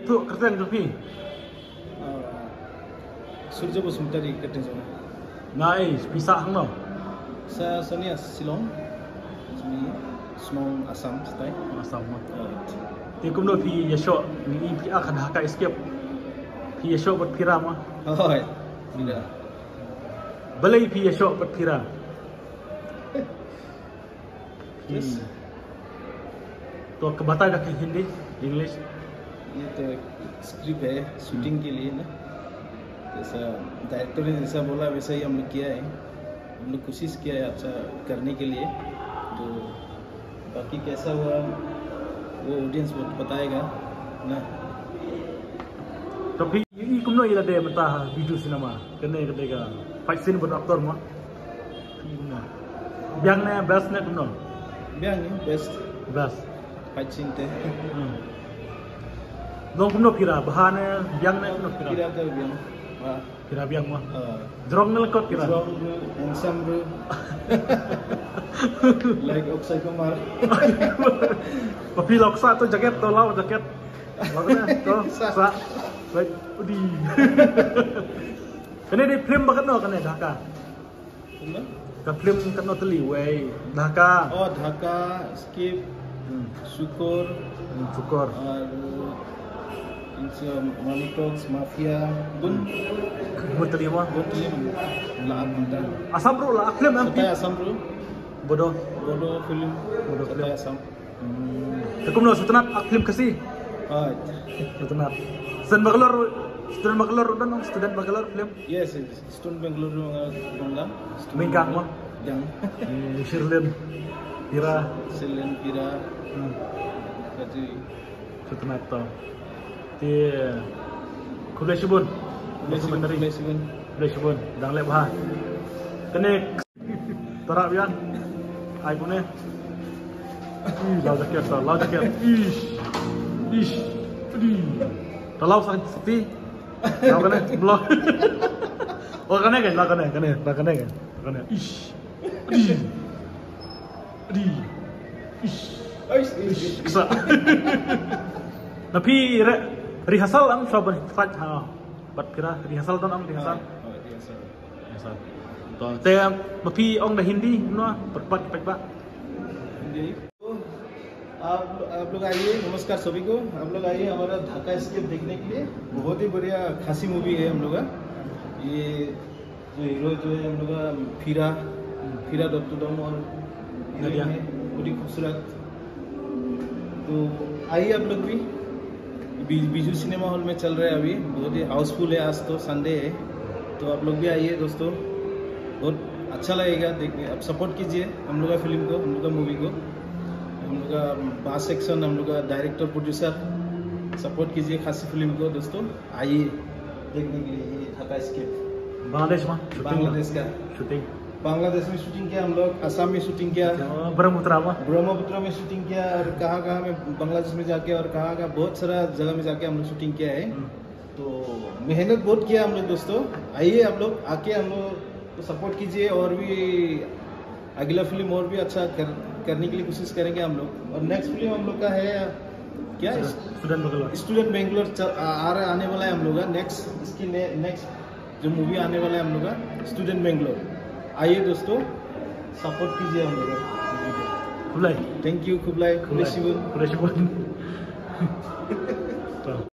tuh kertas kopi. Surya Basuntari kertas mana? Nice, pisah no. Saya Sonia Silong, sini Smong Assam style. Asam mah. Ti kumno pi yasho ni pi akan haka escape. Pi yasho buat pira mah. Oh, tidak. Balai pi yasho buat pira. Yes. तो बताएगा कि हिंदी इंग्लिश ये तो एक स्क्रिप्ट है शूटिंग के लिए ना, जैसा डायरेक्टर ने जैसा बोला वैसा ही हम लोग किया है। हम लोग कोशिश किया है अच्छा करने के लिए, तो बाकी कैसा हुआ वो ऑडियंस बताएगा ना। तो फिर ये कुम्नो ये लड़े मता वीडियो सिनेमा करने का fight scene buat aktor mah biang ne best ne kuno बियांग बेस्ट best फाइट सीन थे dong kuno pira bahan ne biang ne kuno pira किरा कर बियांग वाह pira biang mah drong ne lekot pira handsome bro like Akshay Kumar tapi loksa tu jaket tu lau jaket makanya tu sa baik udi kene di film bakat no kene Dhaka ka film kat no teli way Dhaka oh Dhaka Skip Syukur syukur और इनसे Money Talks Mafia gun terima लाभ मिलता है asam bro lah film am सताया Assam bro bodoh बोलो film Bodoh film. सताया Assam Tekum no sutanat film kasih हाँ sutanat student bakalor udah no student bakalor film yes student Bengaluru Bangla minggang mah yang Shirlin Tira Selen Pira berarti sutanat to ti kulai subun Blessing kulai subun dang lep ha kene tarak bian ai pune lau jaket ish talau sakti lau kene blok oh kene kan lau kene ish kesa tapi rehearsal am coba fight ha bat kira rehearsal don am rehearsal तो ते मपी ओंग द Hindi no purport पकबा आप लोग आइए, नमस्कार सभी को। आप लोग आइए हमारा ढाका एस्केप देखने के लिए। बहुत ही बढ़िया खासी मूवी है हम लोग का। ये जो हीरो जो है हम लोग का फिरा दत्तुदम और नदिया बड़ी खूबसूरत। तो आइए आप लोग भी बिजू सिनेमा हॉल में चल रहा है अभी, बहुत ही हाउसफुल है। आज तो संडे है, तो आप लोग भी आइए दोस्तों, बहुत अच्छा लगेगा देखने। आप सपोर्ट कीजिए हम लोग का फिल्म को, हम लोग का मूवी को, हम लोग का बास सेक्शन, हम लोग का डायरेक्टर प्रोड्यूसर, सपोर्ट कीजिए खासी फिल्म को दोस्तों। आइए देखने के लिए। ये ढाका एस्केप बांग्लादेश में बांग्लादेश का शूटिंग, बांग्लादेश में शूटिंग किया हम लोग, असम में शूटिंग किया, ब्रह्मपुत्र में शूटिंग किया, और कहाँ में बांग्लादेश में जाके, और कहाँ बहुत सारा जगह में जाके हम लोग शूटिंग किया है। तो मेहनत बहुत किया हम लोग दोस्तों। आइए आप लोग आके हम लोग तो सपोर्ट कीजिए, और भी अगला फिल्म और भी अच्छा करने के लिए कोशिश करेंगे हम लोग। और नेक्स्ट फिल्म हम लोग का है क्या, स्टूडेंट बेंगलोर आने वाला है हम लोग का। नेक्स्ट इसकी नेक्स्ट जो मूवी आने वाला है हम लोग का स्टूडेंट बेंगलोर। आइए दोस्तों सपोर्ट कीजिए हम लोग। थैंक यू खुबलाई।